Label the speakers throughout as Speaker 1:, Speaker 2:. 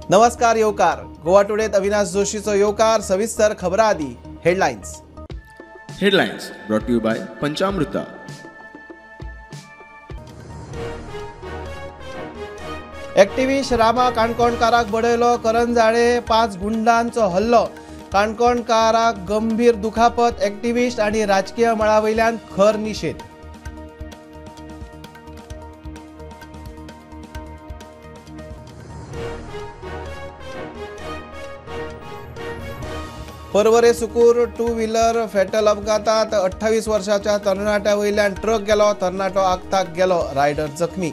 Speaker 1: नमस्कार येवकार. गोवा टुडेत अविनाश जोशीचो येवकार. सविस्तर खबरां आदी headlines.
Speaker 2: brought to you by Panchamruta.
Speaker 1: Activist Rama काणकोणकाराक बडयलो. करंजाळे 5 गुंडांचो हल्लो. काणकोणकाराक गंभीर दुखापत. एक्टिव्हिस्ट आनी राजकीय मळावयल्यान खर निषेध. परवरे सुकूर 2 व्हीलर फॅटल अपघातात 28 वर्षाच्या तरणाट्या वयल्यान ट्रक गेलो. तरणाटो आगताक गेलो. रायडर जखमी.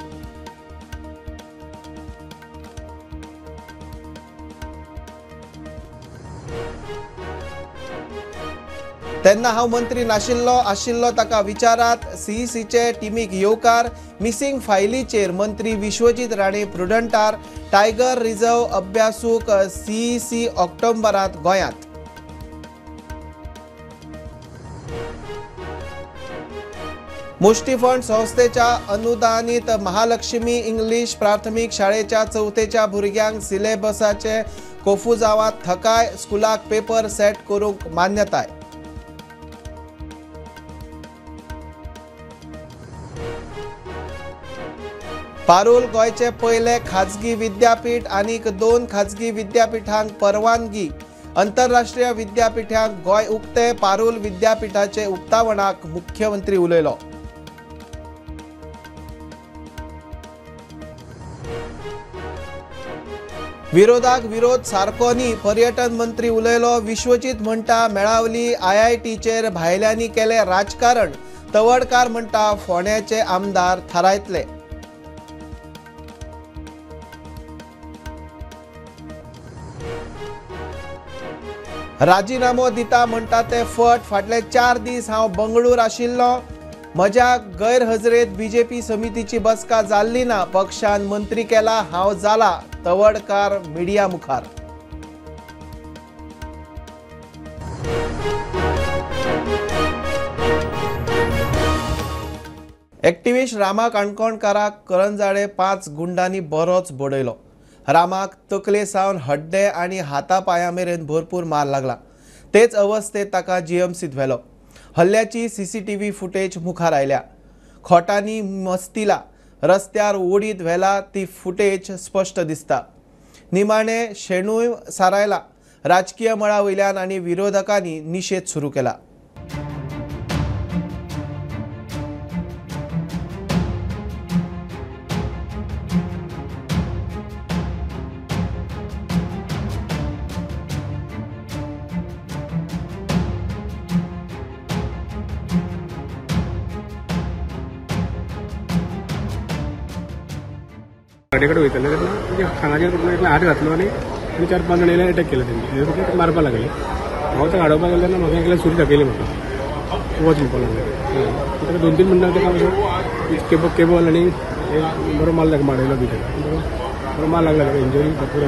Speaker 1: तेन्ना हांव मंत्री आशिल्लो ताका विचारात. सीईसीचे टिमीक येवकार. मिसींग फायलीचेर मंत्री विश्वजीत राणे प्रुडंटार. टायगर रिझर्व अभ्यासूक सीईसी ऑक्टोबरांत गोंयांत. मुष्टिफंड संस्थेच्या अनुदानित महालक्ष्मी इंग्लिश प्राथमिक शाळेच्या 4थेच्या भुरग्यांक सिलेबसाचे कोफुजावांत थकाय. स्कुलाक पेपर सेट करूंक मान्यताय. पारूल गोंयचे पयले खाजगी विद्यापीठ. आनीक 2 खाजगी विद्यापीठांक परवानगी. आंतरराष्ट्रीय विद्यापीठांक गोंय उक्ते. पारूल विद्यापीठाचे उक्तावणाक मुख्यमंत्री उलयलो. विरोधाक विरोध सारको न्ही. पर्यटन मंत्री उलयलो. विश्वजीत म्हणटा मेळावली आयआयटीचेर भायल्यांनी केले राजकारण. तवडकार म्हणटा फोंड्याचे आमदार थारायतले. राजीनामो दिता म्हणटा ते फट. फाटले 4 दीस हांव बंगळूर आशिल्लो. म्हज्या गैरहजरेत बीजेपी समितीची बसका जाल्ली ना. पक्षान मंत्री केला. हांव जाला. तवडकार मिडिया मुखार. एक्टिव्हिस्ट रामा काणकोणकाराक करंजाळे 5 गुंडांनी बरोच बडयलो. रामाक तकले सावन हड्डे आनी हातापांया मेरेन भरपूर मार लागला. तेच अवस्थेत ताका जीएमसीत व्हेलो. हल्ल्याची सीसीटीव्ही फुटेज मुखार आयल्या. खोटांनी मस्तिला. रस्त्यार ओडीत व्हेला ती फुटेज स्पश्ट दिसता. निमाणे शेणूय सारायला. राजकीय मळा वयल्यान आनी विरोधकांनी निषेध सुरू केला.
Speaker 3: गाडीकडे वयतले हांगाचेर हात घातलो आनी 4-5 जाण येयले अटॅक केलो तेंनी. मारपाक लागले. हांव तेका हाडोवपाक गेलो तेन्ना म्हाका एकल्या सुरी दाखयली. म्हाका वच म्हणपाक लागले. ताका 2-3 मिनटां ताका केबल आनी बरो माल ताका मारयलो भितर. बरो माल लागला ताका. इंजरी भरपूर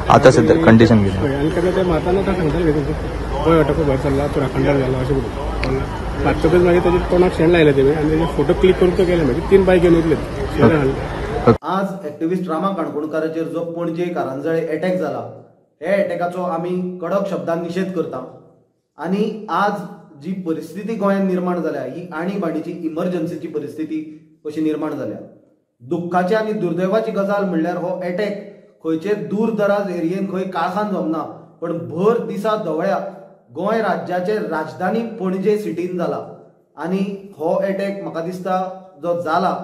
Speaker 3: आतां सद्या कंडिशन कितें आनी ताका ते मारताना ताका सांगताले गोंय अटको भायर सरला. तो राखणदार जाला अशें करून मारतकच मागीर ताच्या तोंडाक शेण लायले तेमी आनी ताजे फोटो क्लिक करून तो गेले. मागीर 3 बायक घेवन वयतले शेण हाडले.
Speaker 4: आज एक्टिव्हिस्ट रामा काणकोणकाराचेर जो पणजे कारंजाळे अटॅक जाला हे अटॅकाचो आमी कडक शब्दांत निषेध करता. आनी आज जी परिस्थिती गोंयांत निर्माण जाल्या ही आणीबाणीची इमर्जन्सीची परिस्थिती कशी निर्माण जाल्या. दुख्खाची आनी दुर्दैवाची गजाल म्हणल्यार हो अटॅक खंयचे दूर दराज एरियेन खंय काळखान जमना पण भर दिसा दोवळ्या गोंय राज्याचे राजधानी पणजे सिटीन जाला. आनी हो अटॅक म्हाका दिसता जो जाला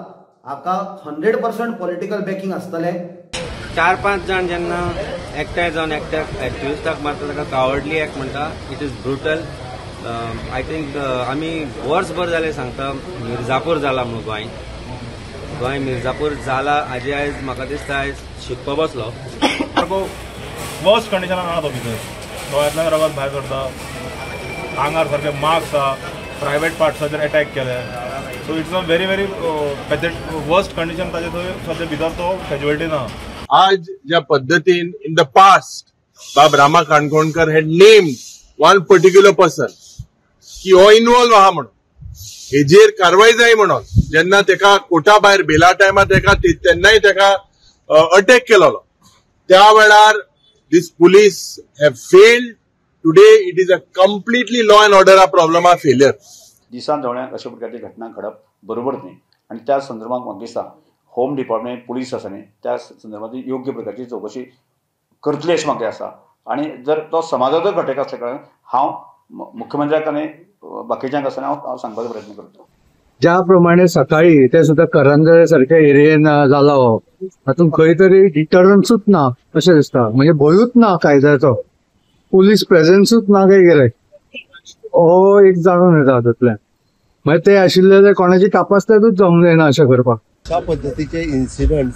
Speaker 4: हाका 100% पॉलिटिकल बॅकिंग आसतले.
Speaker 5: 4-5 जाण जेन्ना एकठांय जावन एकट्याक एक्टिव्हिस्टाक मारता ताका कावर्डली एक्ट म्हणटा. It is brutal. I think आमी वर्सभर जाले सांगता मिर्जापूर जाला म्हणून गोंय मिर्जापूर जाला हाजी आयज म्हाका दिसता आयज शिकपा बसलो.
Speaker 6: वर्स्ट कंडिशनान आहा तो भितर. गोंयांतल्यान रगत भायर सरता. आंगार सारके मार्क्स आहा. प्रायवेट पार्ट्साचेर अटॅक केले. So it's a very worst condition ताजे थंय सद्या भितर तो कॅज्युअलिटी ना.
Speaker 7: आज ज्या पद्धतीन इन द पास्ट बाब Rama Kankonkar had named one particular person की हो इन्वॉल्व आहा म्हणून हेजेर कारवाई जाय म्हणून जेन्ना तेका कोर्टा भायर बेला टायमार तेका तेन्नाय तेका अटॅक केलोलो त्या वेळार this police have failed. Today it is a completely law and order problem or failure.
Speaker 8: दिसान जवळ्याक अशा प्रकारची घटना घडप बरोबर न्ही आणि त्या संदर्भात म्हाका दिसता होम डिपार्टमेंट पुलीस आसा न्ही त्या संदर्भात योग्य प्रकारची चौकशी करतली अशें म्हाका आसा. आणि जर तो समाजाचो घटक आसल्या कारणान हांव मुख्यमंत्र्याक आनी बाकीच्यांक आसा हांव सांगपाचो प्रयत्न करता.
Speaker 9: ज्या प्रमाणे सकाळी ते सुद्धा करंजळे सारख्या एरियेन जालो हातूंत खंय तरी डिटरन्सूच ना अशें दिसता. म्हणजे भंयूच ना कायद्याचो, पुलीस प्रेझेन्सूच ना काय गेले हो एक जाणून येता हातूंतल्यान. म्हणजे ते आशिल्ले ते कोणाची तपासल्यातूच जमले ना अशें करपाक.
Speaker 10: अशा पद्धतीचे इन्सिडंट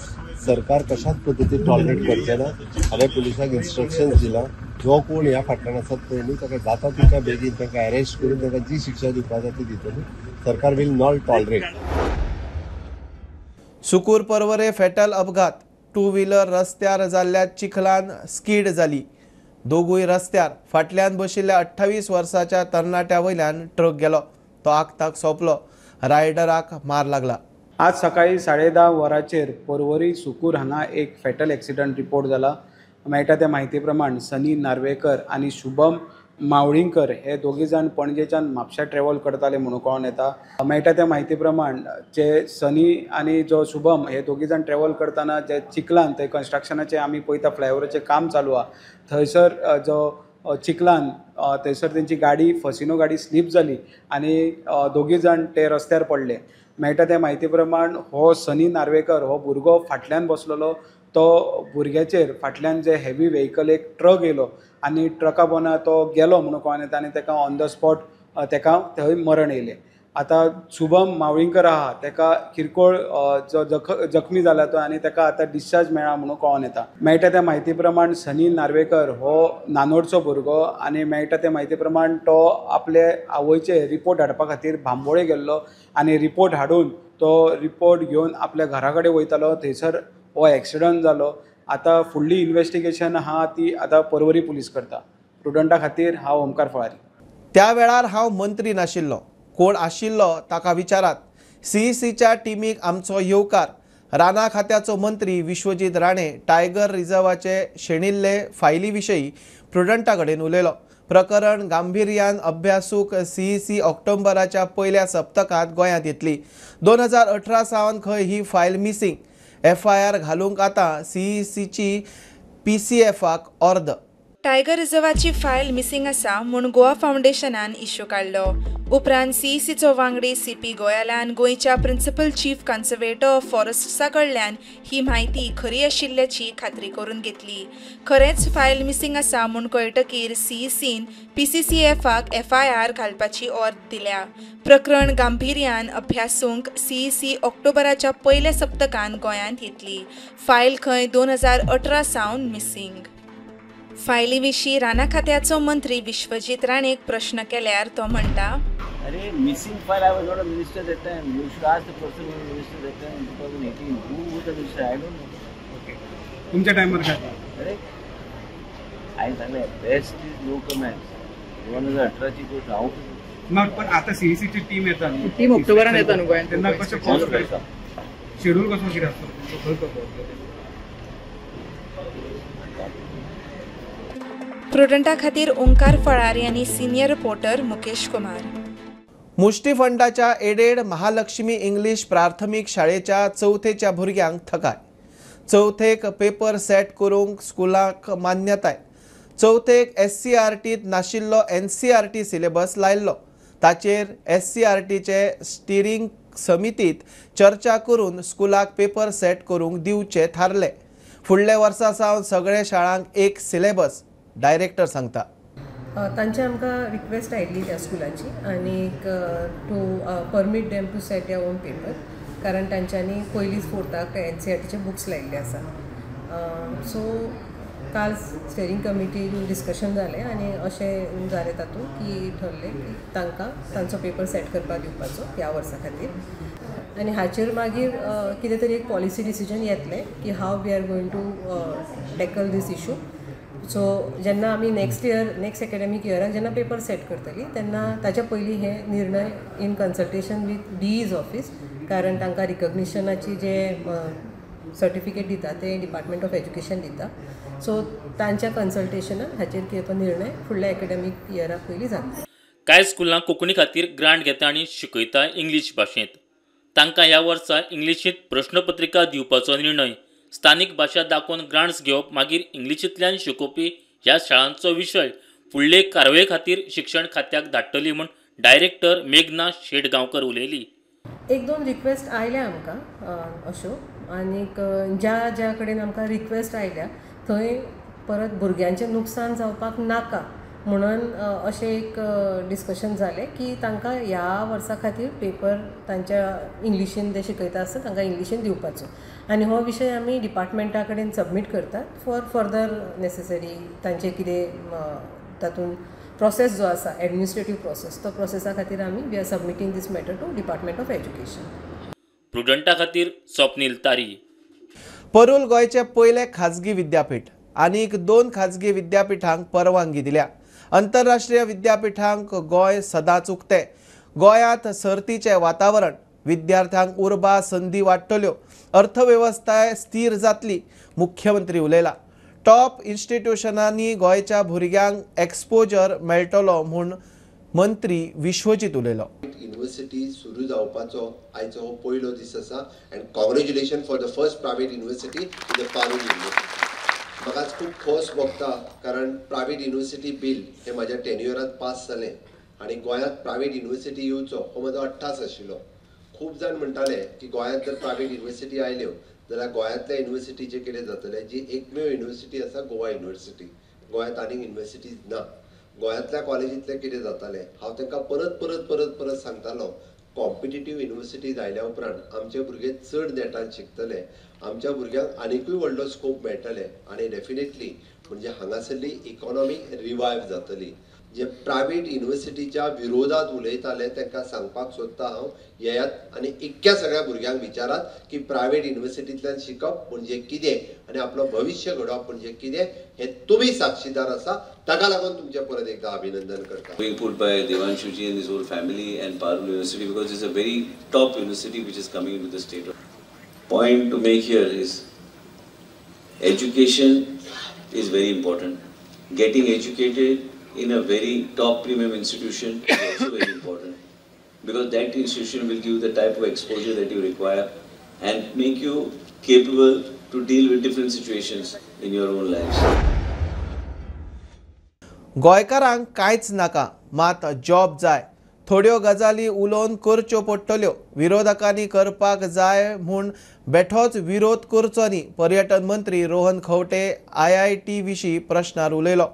Speaker 10: सरकार कशाच पद्धतीन टॉलरेट करचे ना. हांवें पुलिसाक इन्स्ट्रक्शन्स दिला जो कोण ह्या फाटल्यान आसात पळय न्ही ताका जाता तितल्या बेगीन ताका अरेस्ट करून ताका जी शिक्षा दिवपाक जाय ती दितली. Sarkar will not tolerate.
Speaker 1: Sukur परवरे फेटल अपघात. टू व्हीलर रस्त्यार जाल्ल्या चिखलान स्कीड जाली. दोगूय रस्त्यार फाटल्यान बशिल्ल्या 28 वर्साच्या तरणाट्या वयल्यान ट्रक गेलो. तो आगताक सोंपलो. रायडराक मार लागला.
Speaker 11: आज सकाळी 10:30 वरांचेर पर्वरी सुकूर हांगा एक फॅटल एक्सिडंट रिपोर्ट जाला. मेळटा त्या म्हायती प्रमाण सनी नार्वेकर आनी शुभम मावळींकर हे दोगी जाण पणजेच्यान म्हापशा ट्रॅव्हल करताले म्हणून कळून येता. मेळटा त्या म्हायती प्रमाण जे सनी आनी जो शुभम हे दोगी जाण ट्रॅव्हल करतना जे चिखलान ते कन्स्ट्रक्शनाचे आमी पळयता फ्लायओवराचें काम चालू आहा थंयसर जो चिखलान थंयसर तेंची गाडी फसिनो गाडी स्लीप जाली आनी दोगी जाण ते रस्त्यार पडले. मेळटा त्या म्हायती प्रमाण हो सनी नार्वेकर हो भुरगो फाटल्यान बसलेलो. तो भुरग्याचेर फाटल्यान जे हेवी व्हेकल एक ट्रक येयलो आनी ट्रका पोंदा तो गेलो म्हणून कळून येता आनी ताका ऑन द स्पॉट ताका थंय मरण येयलें. आतां शुभम मावळींकर आहा ताका किरकोळ जो जखमी जाला तो आनी ताका आतां डिस्चार्ज मेळ्ळा म्हणून कळून येता. मेळटा त्या म्हायती प्रमाण सनी नार्वेकर हो नानोडचो भुरगो आनी मेळटा त्या म्हायती प्रमाण तो आपले आवयचे रिपोर्ट हाडपा खातीर बांबोळे गेल्लो आनी रिपोर्ट हाडून तो रिपोर्ट घेवन आपल्या घरा कडेन वयतालो. थंयसर हो एक्सिडंट जालो. आतां फुडली इन्व्हेस्टिगेशन आहा ती आतां पर्वरी पुलीस करता. प्रुडंटा खातीर हांव ओमकार फळारी.
Speaker 1: त्या वेळार हांव मंत्री नाशिल्लो. कोण आशिल्लो ताका विचारात. CECच्या टिमीक आमचो येवकार. राना खात्याचो मंत्री विश्वजीत राणे टायगर रिझर्वाचे शेणिल्ले फायली विशयी प्रुडंटा कडेन उलयलो. प्रकरण गांभीर्यान अभ्यासूक CEC ऑक्टोबराच्या पयल्या सप्तकांत गोंयांत येतली. 2018 सावन खंय ही फायल मिसींग. FIR घालूंक आतां CECची PCFाक अर्द.
Speaker 12: टायगर रिझर्वाची फायल मिसींग आसा म्हूण गोवा फावंडेशनान इश्यू काडलो. उपरांत CECचो वांगडी CP गोयालान गोंयच्या प्रिन्सिपल चीफ कन्झर्वेटर ऑफ फॉरेस्ट्सा कडल्यान ही म्हायती खरी आशिल्ल्याची खात्री करून घेतली. खरेंच फायल मिसींग आसा म्हूण कळटकीर CECन PCCFाक FIR घालपाची ऑर्द दिल्या. प्रकरण गांभीर्यान अभ्यासूंक CEC ऑक्टोबराच्या पयल्या सप्तकांत गोंयांत येतली. फायल खंय 2018 सावन मिसींग. फायली विशीं राना खात्याचो मंत्री विश्वजीत राणेक प्रश्न केल्यार तो म्हणटा,
Speaker 13: अरे missing file I was not a minister that time. You should ask the person who was minister that time 2018 who was the minister. I don't know.
Speaker 11: Okay तुमच्या टाइमवर काय.
Speaker 13: अरे आई सांगले बेस्ट इज नो कमेंट्स. 2018 ची गोष्ट हांव
Speaker 11: मग पण आता CECची टीम येता न्हू.
Speaker 14: टीम ऑक्टोबरान येता न्हू गोंयांत.
Speaker 11: त्यांना कशें फॉलो करता शेड्यूल कसो कितें आसता खंय करता.
Speaker 12: प्रुडंटा खातीर ओंकार फळारी आनी सिनियर रिपोर्टर मुकेश कुमार.
Speaker 1: मुष्टी फंडाच्या एडेड महालक्ष्मी इंग्लीश प्राथमीक शाळेच्या चवथेच्या भुरग्यांक थकाय. चवथेक पेपर सेट करूंक स्कुलाक मान्यताय. चवथेक SCRTत नाशिल्लो NCRT सिलेबस लायल्लो. ताचेर SCRTचे स्टिरींग समितीत चर्चा करून स्कुलाक पेपर सेट करूंक दिवचे थारले. फुडल्या वर्सा सावन सगळे शाळांक एक सिलेबस. डायरेक्टर सांगता.
Speaker 15: तांचे आमकां रिक्वेस्ट आयिल्ली त्या स्कुलाची आनी to permit them to set their own paper कारण तांच्यांनी पयलींच फोर्थाक NCRTचे बुक्स लायिल्ले आसा. सो काल स्टेरींग कमिटीन डिस्कशन जालें आनी अशें जालें तातूंत की ठरलें की तांकां तांचो पेपर सेट करपाक दिवपाचो ह्या वर्सा खातीर आनी हाचेर मागीर कितें तरी एक पॉलिसी डिसिजन येतलें की how we are going to tackle this issue. So जेन्ना आमी नेक्स्ट एकाडेमीक इयराक जेन्ना पेपर सेट करतली तेन्ना ताच्या पयलीं हे निर्णय in consultation with DE's office कारण तांकां रिकग्निशनाची जे सर्टिफिकेट दिता ते डिपार्टमेंट ऑफ एज्युकेशन दिता. सो तांच्या कन्सल्टेशनान हाचेर कितें तो निर्णय फुडल्या एकाडेमीक इयरा पयलीं जाता.
Speaker 14: कांय स्कुलां कोंकणी खातीर ग्रांट घेता आनी शिकयता इंग्लीश भाशेंत. तांकां ह्या वर्सा इंग्लिशींत प्रश्नपत्रिका दिवपाचो निर्णय, स्थानीक भाशा दाखोवन ग्रांट्स घेवप, मागीर इंग्लिशींतल्यान शिकोवपी ह्या शाळांचो विशय फुडले कारवाये खातीर शिक्षण खात्याक धाडटली म्हूण डायरेक्टर मेघना शेटगांवकर उलयली.
Speaker 15: 1-2 रिक्वेस्ट आयल्या आमकां अश्यो, आनीक ज्या कडेन आमकां रिक्वेस्ट आयल्या थंय परत भुरग्यांचें नुकसान जावपाक नाका म्हणून अशें एक डिस्कशन जालें की तांकां ह्या वर्सा खातीर पेपर तांच्या इंग्लिशीन ते शिकयता आसता तांकां इंग्लिशीन दिवपाचो. आनी हो विशय आमी डिपार्टमेंटा कडेन सबमीट करतात फॉर फर्दर नेसेसरी तांचें कितें तातूंत प्रोसेस जो आसा एडमिनिस्ट्रेटीव प्रोसेस, तो प्रोसेसा खातीर आमी we are submitting this matter to department of education.
Speaker 14: प्रुडंटा खातीर स्वप्नील तारी.
Speaker 1: परूल गोंयचे पयले खाजगी विद्यापीठ आनीक 2 खाजगी विद्यापीठांक परवानगी दिल्या. आंतरराष्ट्रीय विद्यापीठांक गोंय सदांच उक्तें. गोंयांत सर्तीचें वातावरण, विद्यार्थ्यांक उर्बा संदी वाडटल्यो, अर्थवेवस्थाय स्थिर जातली, मुख्यमंत्री उलयला. टॉप इन्स्टिट्यूशनांनी गोंयच्या भुरग्यांक एक्सपोजर मेळटलो म्हूण मंत्री विश्वजीत उलयलो.
Speaker 10: युनिव्हर्सिटी सुरू जावपाचो आयचो हो पयलो दीस आसा and congratulation for the first private university in the Parul university. म्हाका आज खूब खोस भोगता कारण प्रायवेट युनिव्हर्सिटी बील हे म्हाज्या टेन्युअरांत पास जालें आनी गोंयांत प्रायवेट युनिव्हर्सिटी येवचो हो म्हजो अट्टास आशिल्लो. खूब जाण म्हणटाले की गोंयांत जर प्रायवेट युनिव्हर्सिटी आयल्यो जाल्यार गोंयांतल्या युनिव्हर्सिटीचें कितें जातलें. जी एकमेव युनिव्हर्सिटी आसा गोवा युनिव्हर्सिटी, गोंयांत आनीक युनिव्हर्सिटीज ना. गोंयांतल्या कॉलेजींतलें कितें जातालें हांव तांकां परत सांगतालो. कॉम्पिटिटीव युनिव्हर्सिटीज आयल्या उपरांत आमचे भुरगे चड नेटान शिकतले, आमच्या भुरग्यांक आनिकूय व्हडलो स्कोप मेळटले आनी डेफिनेटली म्हणजे हांगासरली इकॉनॉमी रिवायव जातली. जे प्रायवेट युनिव्हर्सिटीच्या विरोधात उलयताले तांकां सांगपाक सोदता हांव, येयात आनी इतक्या सगळ्या भुरग्यांक विचारात की प्रायवेट युनिव्हर्सिटींतल्यान शिकप म्हणजे कितें आनी आपलो भविश्य घडोवप म्हणजे कितें हे तुमी साक्षीदार आसा. ताका लागून तुमचें परत एकदा अभिनंदन करता.
Speaker 16: Being put by Devanshuji and his whole family and Parul University because it's a very top university which is coming into the state. Point to make here is education is very important. Getting educated in a very top premium institution is also very important because that institution will give you the type of exposure that you require and make you capable to deal with different situations in your own lives.
Speaker 1: गोंयकारांक कांयच नाका, मात job जाय. थोड्यो गजाली उलोवन करच्यो पडटल्यो. विरोधकांनी करपाक जाय म्हूण बेठोच विरोध करचो न्ही. पर्यटन मंत्री रोहन खंवटे IIT विशीं प्रश्नार उलयलो.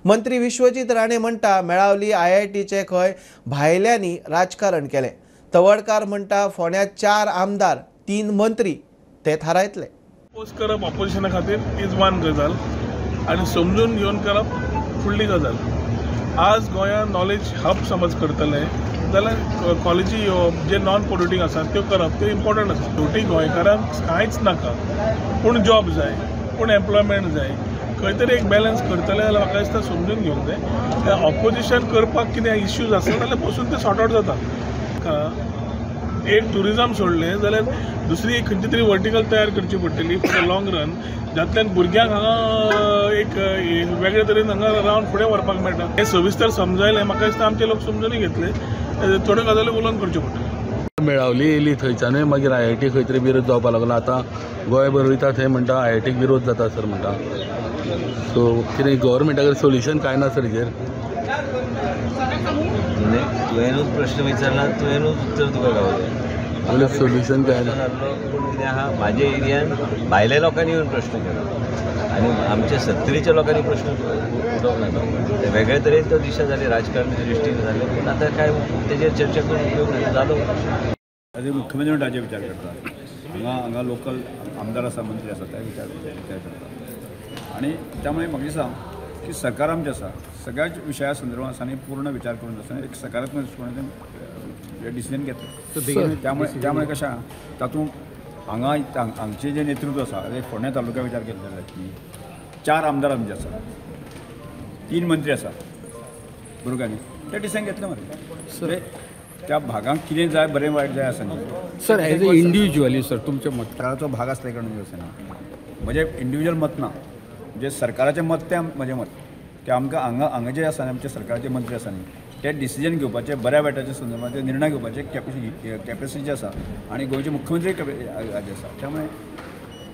Speaker 1: मंत्री विश्वजीत राणे म्हणटा मेळावली IITचे खंय भायल्यांनी राजकारण केलें. तवडकार म्हणटा फोंड्या 4 आमदार 3 मंत्री ते थारायतले.
Speaker 3: पोस्ट करप ऑपोजिशना खातीर इज वन गजाल आनी समजून घेवन करप फुडली गजाल. आज गोंयांत नॉलेज हब समज करतले जाल्यार कॉलेजी जे नॉन पोल्युटींग आसा त्यो करप त्यो इम्पॉर्टंट आसा. शेवटी गोंयकारांक कांयच नाका पूण जॉब जाय, पूण एम्प्लॉयमेंट जाय. खंय तरी एक बॅलन्स करतले जाल्यार म्हाका दिसता समजून घेवंक जाय. ऑपोजिशन करपाक कितें इश्यूज आसा जाल्यार बसून ते सॉर्ट आउट जाता. एक टुरिजम सोडलें जाल्यार दुसरी खंयची तरी वर्टिकल तयार करची पडटली फॉर द लाँग रन, जातल्यान भुरग्यांक हांगा एक वेगळे तरेन हांगा रावन फुडें व्हरपाक मेळटा. हें सविस्तर समजायलें म्हाका दिसता आमचे लोक समजूनय घेतले. थोड्यो गजाली उलोवन करच्यो पडटल्यो.
Speaker 17: मेळावली येयली थंयच्यानूय मागीर IIT खंय तरी विरोध जावपाक लागलो. आतां गोंय बरयता थंय म्हणटा IITक विरोध जाता सर म्हणटा. सो कितें गव्हर्मेंटाक सोल्युशन कांय ना सर हेजेर.
Speaker 13: तुवेंनूच प्रश्न विचारला, तुवेंनूच उत्तर तुका गावलें.
Speaker 17: सोल्युशन काय ना.
Speaker 13: पूण कितें आहा म्हाज्या एरियान भायल्या लोकांनी येवन प्रश्न केला आनी आमच्या 70च्या लोकांनी प्रश्न उठोवंक नाका. ते वेगळे तरेन तो दिशा जाली राजकारणाच्या दृश्टीन जाले. पूण आतां काय तेजेर चर्चा करून उपयोग ना जालो.
Speaker 18: ताजे मुख्यमंत्री ताजे विचार करता. हांगा लोकल आमदार आसा मंत्री आसा ते विचार करता आनी त्यामुळे म्हाका दिसता की सरकार आमचें आसा सगळ्याच विशया संदर्भात आसा आनी पूर्ण विचार करून आसा एक सकारात्मक दृश्टीकोनांतल्यान डिसिजन घेतलें. त्यामुळे कशें आहा तातूंत हांगचे जे नेतृत्व आसा फोंड्या तालुक्या विचार केलो जाल्यार की 4 आमदार आमचे आसा, 3 मंत्री आसा बरोबर न्ही. ते डिसिजन घेतलें मरे. त्या भागांक कितें जाय बरें वायट जाय आसा न्ही
Speaker 11: sir as a individually sir तुमचें मत
Speaker 18: सरकाराचो भाग आसले कारणान आसना म्हजें इंडिव्हिज्युअल मत ना म्हणजे सरकाराचें मत तें म्हजें मत की आमकां हांगा जे आसा न्ही आमचे सरकाराचे मंत्री आसा न्ही ते डिसिजन घेवपाचे बऱ्या वायटाच्या संदर्भात निर्णय घेवपाचे कॅपेसिटी जी आसा आनी गोंयचे मुख्यमंत्री हाजे आसा त्यामुळे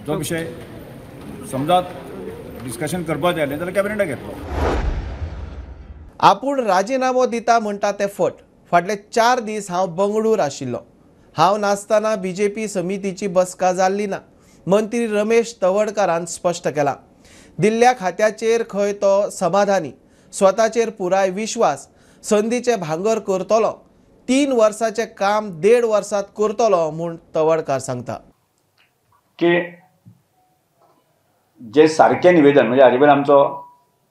Speaker 18: जो विशय समजा डिस्कशन करपाक जाय जाल्यार कॅबिनेटाक घेतलो.
Speaker 1: आपूण राजिनामो दिता म्हणटा ते फट. फाटले 4 दीस हांव बंगळूर आशिल्लो. हांव नासतना बीजेपी समितीची बसका जाल्ली ना. मंत्री रमेश तवडकरान स्पश्ट केला. दिल्ल्या खात्याचेर खंय तो समाधानी, स्वताचेर पुराय विश्वास, संदीचे भांगर करतलो. 3 वर्साचे काम 1.5 वर्सात करतलो म्हूण तवडकार सांगता.
Speaker 8: की जे सारकें निवेदन म्हणजे हाजे पयलीं आमचो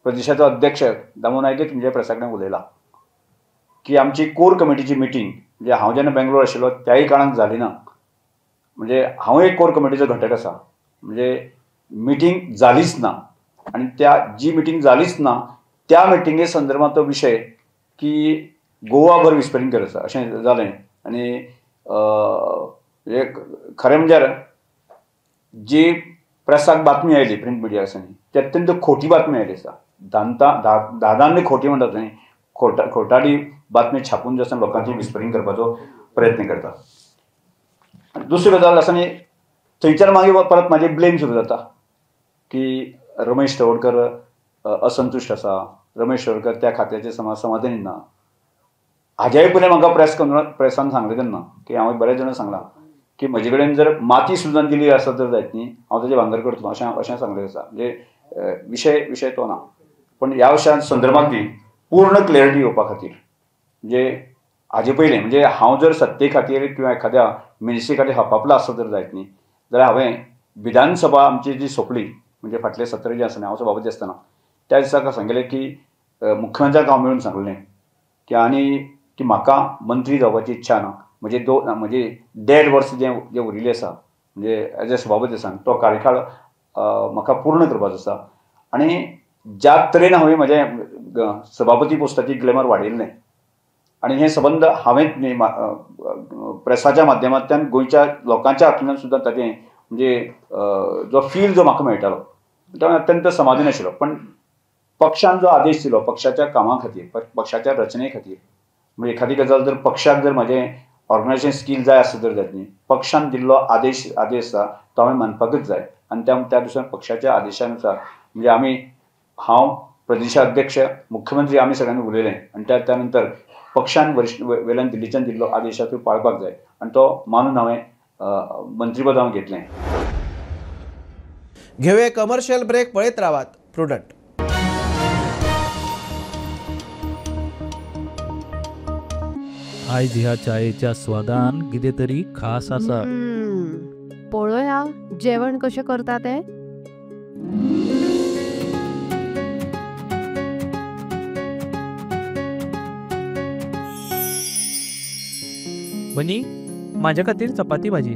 Speaker 8: प्रदेशाचो अध्यक्ष दामू नायकच म्हणजे प्रेसाकडेन उलयला की आमची कोर कमिटीची मिटींग म्हणजे हांव जेन्ना बेंगलोर आशिल्लो त्याय काळांत जाली ना. म्हणजे हांव एक कोर कमिटीचो घटक आसा. म्हणजे मिटींग जालीच ना आनी त्या जी मिटींग जालीच ना त्या मिटींगे संदर्भात तो विशय की गोवाभर विस्परींग करत आसा अशें जालें. आनी खरें म्हणजे जी प्रेसाक बातमी आयली प्रिंट मिडिया आसा न्ही ती अत्यंत खोटी बातमी आयली आसा. दादांनी खोटी म्हणटात न्ही खोटाडी बातमी छापून जे आसा लोकांची विस्परींग करपाचो प्रयत्न करता. दुसरी गजाल आसा न्ही थंयच्यान मागीर परत म्हाजे ब्लेम सुरू जाता की रमेश तवडकर असंतुश्ट आसा, रमेश तवडकर त्या खात्याचे समाधानी ना. हाज्याय पयलीं म्हाका प्रेसान सांगलें तेन्ना की हांव बरेच जाणां सांगलां की म्हजे कडेन जर माती सुद्दां दिली आसत जर जायत न्ही हांव ताजें भांगर करतलो अशें सांगलें आसा. म्हणजे विशय तो ना. पण ह्या विशया संदर्भात बी पूर्ण क्लॅरिटी येवपा खातीर म्हणजे हाजे पयलीं म्हणजे हांव जर सत्ते खातीर किंवा एखाद्या मिनिस्ट्री खातीर हापापला आसत जर जायत न्ही जाल्यार हांवें विधानसभा आमची जी सोंपली म्हणजे फाटले 17 जे आसा न्ही हांव सभापती आसतना त्या दिसाक सांगलें की मुख्यमंत्र्याक हांव मेळून सांगलें की आनी की म्हाका मंत्री जावपाची इच्छा ना. म्हणजे 1.5 वर्स जे उरिल्लें आसा म्हणजे एज अ सभापती आसा तो कार्यकाळ म्हाका पूर्ण करपाचो आसा. आनी ज्या तरेन हांवें म्हाजें सभापती पोस्टाची ग्लॅमर वाडयल्लें आनी हें संबंद हांवें प्रेसाच्या माध्यमांतल्यान गोंयच्या लोकांच्या हातूंतल्यान सुद्दां ताचें म्हणजे जो फील जो म्हाका मेळटालो तो अत्यंत समाधानी आशिल्लो. पण पक्षान जो आदेश दिलो पक्षाच्या कामा खातीर पक्षाच्या रचने खातीर म्हणजे एखादी गजाल जर पक्षाक जर म्हाजें ऑर्गनायझेशन स्कील जाय आसत जर जायत न्ही पक्षान दिल्लो आदेश आसा तो हांवें मानपाकच जाय. आनी त्या दिसांनी पक्षाच्या आदेशानुसार म्हणजे हांव प्रदेशाध्यक्ष मुख्यमंत्री आमी सगळ्यांनी उलयलें आनी त्या नंतर पक्षान वयल्यान दिल्लीच्यान दिल्लो आदेश तो पाळपाक जाय आनी तो मानून हांवें मंत्रीपद हांव घेतलें.
Speaker 1: घेवया कमर्शियल ब्रेक. पळयत रावात प्रुडंट.
Speaker 19: आयज ह्या चायेच्या स्वादान कितें तरी खास आसा.
Speaker 20: पळोवया जेवण कशें करता ते.
Speaker 19: बनी माझ्या खातीर चपाती भाजी.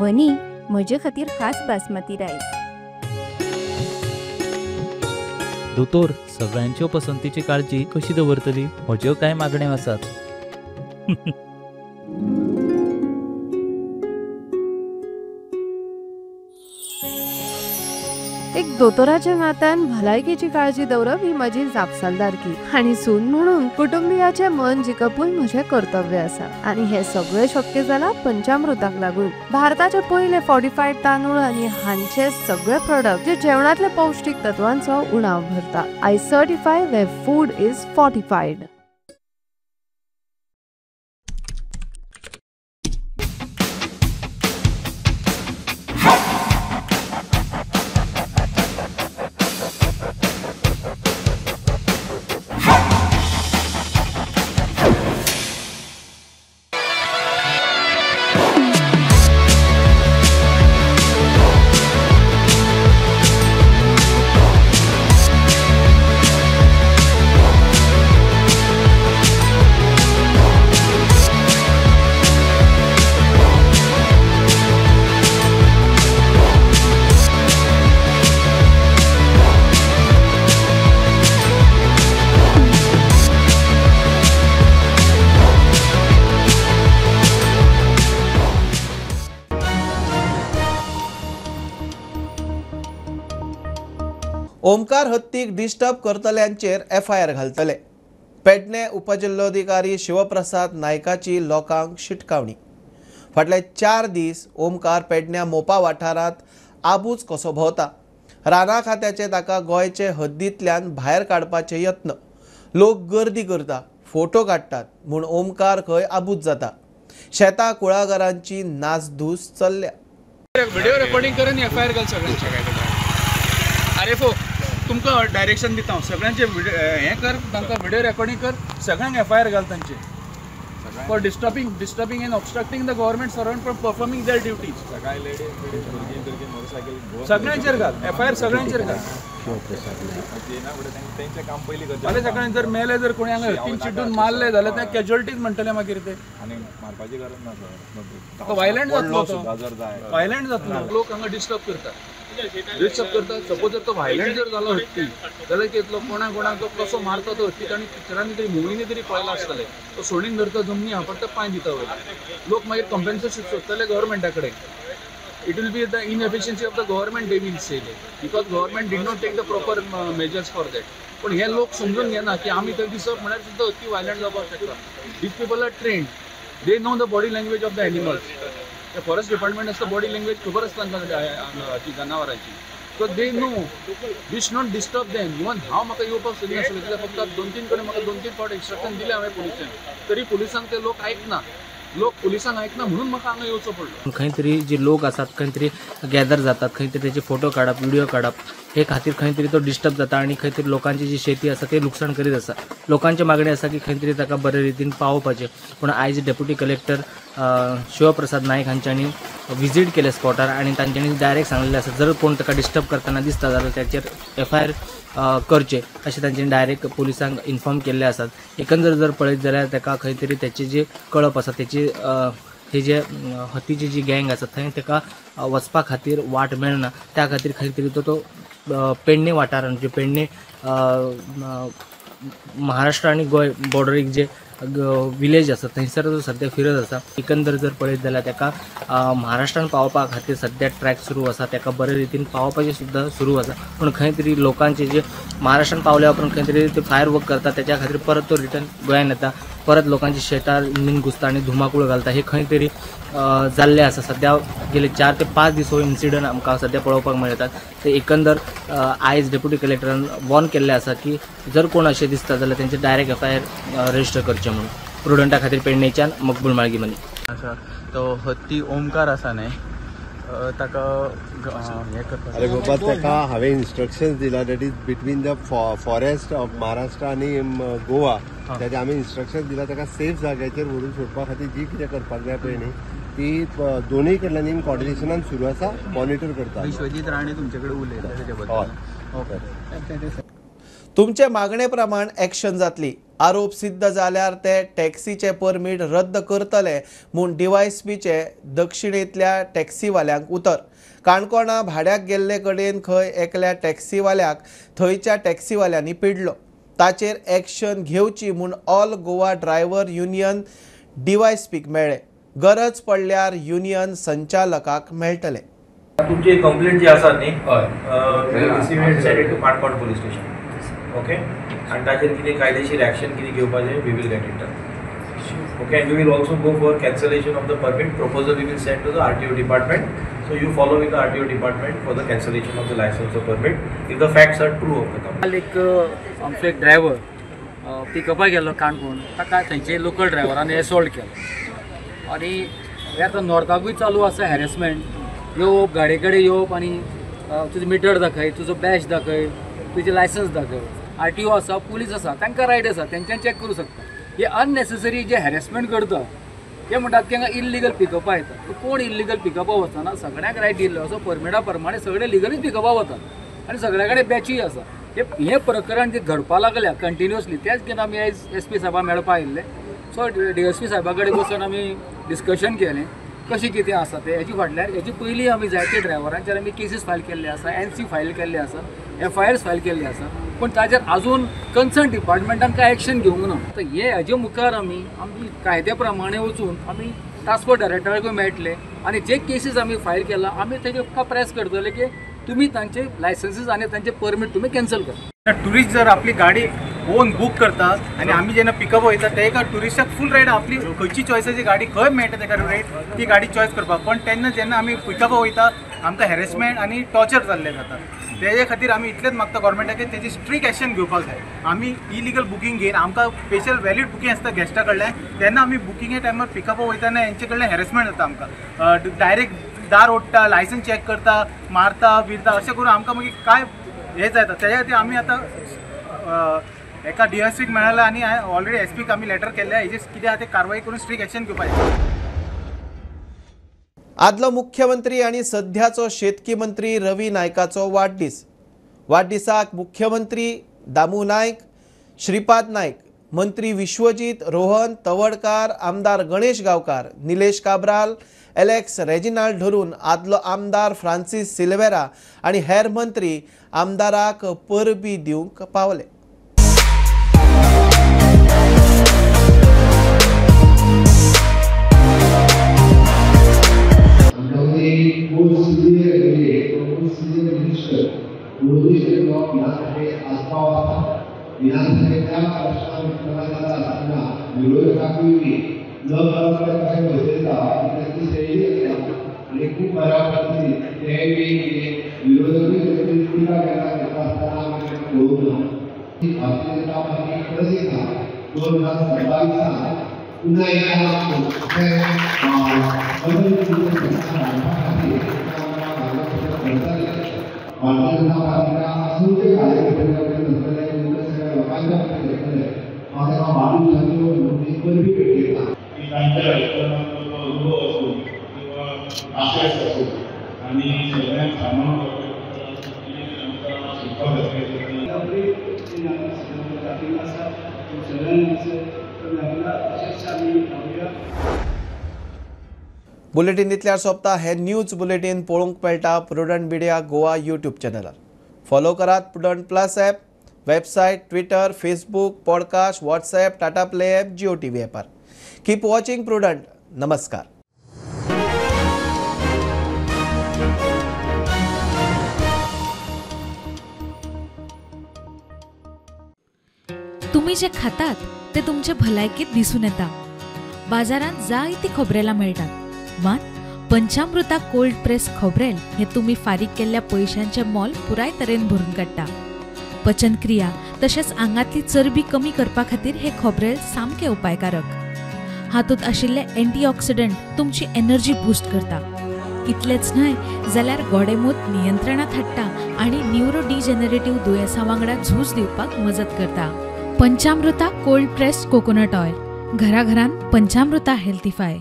Speaker 21: वनी म्हजे खातीर खास बासमती रायस.
Speaker 19: दोतोर सगळ्यांच्यो पसंतीची काळजी कशी दवरतली? म्हज्यो कांय मागण्यो आसात.
Speaker 20: एक दोतोराच्या नात्यान भलायकेची काळजी दवरप ही माझी जापसालदारकी आणि सून म्हणून कुटुंबियाचे मन जिखपून म्हजे कर्तव्य आसा. आणि हे सगळे शक्य जाला पंचामृताक लागून. भारताचे पहिले फॉर्टिफाईड तांदूळ आणि हांचे सगळे प्रोडक्ट जे जेवणातले पौष्टिक तत्वांचो उणाव भरता. I certify where food is fortified.
Speaker 1: Omkar हत्तीक डिस्टर्ब करतल्यांचेर FIR घालतले. पेडणे उपजिल्लोधिकारी शिवप्रसाद नायकाची लोकांक शिटकावणी. फाटले 4 दीस ओमकार पेडण्या मोपा वाठारांत आबूज कसो भोंवता. राना खात्याचे ताका गोंयचे हद्दींतल्यान भायर काडपाचे यत्न. लोक गर्दी करता, फोटो काडटात म्हूण ओमकार खंय आबूज जाता. शेतां कुळागरांची नासधूस चल्ल्या.
Speaker 2: व्हिडिओ रेकॉर्डिंग करून FIR घाल सगळ्यांचे. RFO तुमकां डायरेक्शन दिता हांव सगळ्यांचे हें कर, तांकां व्हिडिओ रेकॉर्डिंग कर, सगळ्यांक FIR घाल तांचे for disturbing and obstructing the government servant from performing their duties. सगळ्यांचेर घाल FIR, सगळ्यांचेर घाल. फाल्यां सकाळीं जर मेले, जर कोणी हांगा हत्तीन चिड्डून मारले जाल्यार ते कॅज्युअलिटीज म्हणटले मागीर ते.
Speaker 18: मारपाची गरज ना,
Speaker 2: वायलंट जातलो तो, वायलंट जातलो. लोक हांगा डिस्टर्ब करतात. सपोज जर तो व्हायलंट जर जालो हत्ती जाल्यार कितलो कोणाक तो कसो मारता तो हत्ती ताणी पिक्चरांनी तरी मुवीनी तरी पळयला आसतलें. तो सोडीन धरता जमनी फक्त पांय दिता वयर. लोक मागीर कंपेन्सेशन सोदतले गव्हर्मेंटा कडेन. It will be the inefficiency of the government, they will say that, because government did not take the proper measures for that. पण हे लोक समजून घेना की आमी थंय दिसप म्हळ्यार सुद्दां हत्ती व्हायलंट जावपाक शकता. These people are trained, they know the body language of the animals. The forest department has the body language खबर आसता तांकां ती जनावरांची. So they know we should not disturb them. Even हांव म्हाका येवपाक सोदिनासलें कित्याक फक्त 2-3 कडेन म्हाका 2-3 फावट इंस्ट्रक्शन दिलें हांवें पुलिसांक, तरी पुलिसांक ते लोक आयकना. लोक पुलिसांक आयकना म्हणून म्हाका हांगा येवचो पडलो.
Speaker 22: खंय तरी जे लोक आसात खंय तरी गॅदर जातात, खंय तरी त्याचे फोटो काडप, व्हिडिओ काडप, हे खातीर खंय तरी तो डिस्टर्ब जाता आणि खंय तरी लोकांची जी शेती आसा ते लुकसाण करीत आसा. लोकांची मागणी आसा की खंय तरी ताका बरे रितीन पावोवपाचें. पूण आयज डेप्युटी कलेक्टर शिवप्रसाद नायक हांच्यांनी विजीट केले स्पॉटार आणि तांच्यांनी डायरेक्ट सांगलेलें आसा जर कोण ताका डिस्टर्ब करतना दिसता जाल्यार त्याचेर FIR करचे अशें तांच्यांनी डायरेक्ट पुलिसांक इन्फॉर्म केल्ले आसात. एकंदर जर पळयत जाल्यार ताका खंय तरी त्याची जी कळप आसा त्याची हे जे हत्तीची जी गँग आसा थंय ताका वचपा खातीर वाट मेळना. त्या खातीर खंय तरी तो पेडणे वाठार म्हणजे पेडणे महाराष्ट्र आणि गोंय बॉर्डरीक जे विलेज आसा थंयसर तो सद्या फिरत आसा. एकंदर जर पळयत जाल्यार ताका महाराष्ट्रान पावपा खातीर सद्या ट्रॅक सुरू आसा, ताका बरे रितीन पावपाचें सुद्दां सुरू आसा. पूण खंय तरी लोकांचे जे महाराष्ट्रान पावल्या उपरांत खंय तरी ते फायर वर्क करता त्याच्या खातीर परत तो रिटर्न गोंयान येता, परत लोकांची शेतां मिन घुसता आणि धुमाकूळ घालता. हे खंय तरी जाल्लें आसा. सद्या गेले 4 ते 5 दीस हो इन्सिडंट आमकां सद्या पळोवपाक मेळटात. ते एकंदर आयज डेप्युटी कलेक्टरान वॉर्न केल्लें आसा की जर कोण अशें दिसता जाल्यार तेंचे डायरेक्ट FIR रजिस्टर करचें म्हणून. प्रुडंटा खातीर पेडणेच्यान मकबूल माळगी मनी आसा. तो हत्ती ओमकार आसा न्हय, ताका हें करता.
Speaker 10: अरे बाबा ताका हांवें इन्स्ट्रक्शन्स दिला that is between the forest of Maharashtra आनी गोवा. ताचे आमी इन्स्ट्रक्शन्स दिला ताका सेफ जाग्याचेर व्हरून सोडपा खातीर जी कितें करपाक जाय पळय न्ही ती दोनूय कडल्यान इन कॉर्डिनेशनान सुरू आसा, मॉनिटर करता.
Speaker 22: विश्वजीत राणे तुमचे कडेन उलयता तेच्या बद्दल. ओके.
Speaker 1: तुमचे मागणे प्रमाण ॲक्शन जातली. आरोप सिद्ध जाल्यार ते टॅक्सीचे परमीट रद्द करतले म्हूण DYSPचे दक्षिणेंतल्या टॅक्सीवाल्यांक उतर. काणकोणा भाड्याक गेल्ले कडेन खंय एकल्या टॅक्सीवाल्याक थंयच्या टॅक्सीवाल्यांनी पिडलो. ताचेर ॲक्शन घेवची म्हूण ऑल गोवा ड्रायव्हर युनियन DYSPक मेळ्ळे. गरज पडल्यार युनियन संचालकाक मेळटले.
Speaker 23: तुमची कंप्लेंट जी आसा न्ही to Canacona police station. Okay, आनी ताचेर कितें कायदेशीर एक्शन कितें घेवपाचें we will get it done. Okay, and we will also go for cancellation of the permit. Proposal we will send to the RTO department. So you follow with the RTO department for the cancellation of the licence of permit if the facts are true of the company.
Speaker 22: एक आमचो एक driver पिकअपाक गेलो काणकोण, ताका थंयचे local ड्रायव्हरान assault केलो. आनी हे आतां नॉर्थाकूय चालू आसा हॅरेसमेंट. येवप गाडये कडेन येवप आनी तुजो मिटर दाखय, तुजो बॅच दाखय, तुजें लायसन्स दाखय. RTO आसा, पुलीस आसा, तांकां रायट आसा, तेंच्यान चॅक करूं शकता. हे अननेसेसरी जे हॅरेसमेंट करता ते म्हणटात की हांगा इल्लिगल पिकअपा येता. कोण इल्लिगल पिकअपा वचना, सगळ्यांक रायट दिल्लो असो परमिटा प्रमाणे सगळे लिगलीच पिकअपा वतात आनी सगळ्या कडेन बॅचूय आसा. हे प्रकरण जे घडपा लागल्या कंटिन्युअसली तेच कितें आमी आयज SP साहेबा मेळपा आयिल्ले. सो DSP साहेबा कडेन बसून आमी डिस्कशन केलें कशें कितें आसा तें. हेजी फाटल्यान हेजी पयलीं आमी जायते ड्रायव्हरांचेर आमी केसीस फायल केल्ले आसा, NC फायल केल्ले आसा, FIRs फायल केल्ले आसा. पूण ताचेर आजून कन्सर्न डिपार्टमेंटान कांय एक्शन घेवंक ना. तर हेजे मुखार आमी कायद्या प्रमाणे वचून आमी ट्रान्सपोर्ट डायरेक्टराकूय मेळटले आनी जे केसीस आमी फायल केला आमी तेजे प्रेस करतले की तुम्ही तांचे लायसन्सीस आणि तांचे परमीट तुम्ही कॅन्सल करा.
Speaker 4: टुरिस्ट जर आपली गाडी ओन बूक करता आणि आम्ही जेन्ना पिकअप वयता ते एका टुरिस्टाक फूल रायड आपली खंयची चॉयसाची गाडी खंय मेळटा तेका रायड ती गाडी चॉयस करपाक. पण तेन्ना जेन्ना आमी पिकअप वयता आमकां हॅरेसमेंट आनी टॉर्चर जाल्ले जाता. तेजे खातीर आमी इतलेंच मागता गव्हर्मेंटाक तेजी स्ट्रिक्ट एक्शन घेवपाक जाय. आमी इलिगल बुकींग घेवन आमकां स्पेशल वॅलीड बुकींग आसता गेस्टा कडल्यान तेन्ना आमी बुकिंगे टायमार पिकअप वयताना हेंचे कडल्यान हॅरेसमेंट जाता. आमकां डायरेक्ट दार ओडटा, लायसन्स चॅक करता, मारता बिरता अशें करून आमकां मागीर काय हे जाता. तेज्या खातीर आमी आतां एका DSPक मेळ्ळा आनी ऑलरेडी SPक आमी लेटर केल्ले हेजे कितें आहा ते कारवाई करून स्ट्रिक्ट एक्शन घेवपाक.
Speaker 1: आदलो मुख्यमंत्री आणि सध्याचो शेतकी मंत्री रवी नायकाचो वाडदीस. वाडदिसाक मुख्यमंत्री दामू नायक, श्रीपाद नायक, मंत्री विश्वजीत, रोहन तवडकार, आमदार गणेश गांवकार, निलेश काब्राल, एलेक्स रेजिनाल्ड धरून आदलो आमदार फ्रांसीस सिल्वेरा आणि हेर मंत्री आमदाराक परबी दिवंक पावले. बुलेटिन इतल्यार सोंपता. हे न्यूज बुलेटिन पळोवंक मेळटा प्रुडंट मिडिया गोवा यूट्यूब चॅनलार. फॉलो करात Prudent plus app, website, Twitter, Facebook, podcast, WhatsApp, Tata play app, Jio TV ॲपार. Keep watching Prudent. नमस्कार.
Speaker 5: तुम्ही जे खातात ते तुमच्या भलायकीत दिसून येता. बाजारात जायती खोबरेलां मेळटात, मात पंचामृता कोल्ड प्रेस खोबरेल हे तुम्ही फारीक केल्ल्या पयशांचे मोल पुराय तरेन भरून काडटा. पचनक्रिया तशेंच आंगातली चरबी कमी करपा खातीर हे खोबरेल सामके उपायकारक. हातूंत आशिल्ले एंटीऑक्सिडंट तुमची एनर्जी बूस्ट करता. इतलेंच न्हय जाल्यार गोडेमूत नियंत्रणात हाडटा आनी न्यूरोडिजेनरेटिव्ह दुयेंसां वांगडा झूज दिवपाक मजत करता. पंचामृता कोल्ड प्रेस्ड कोकोनट ऑयल. घरा घरान पंचामृता हेल्थीफाय.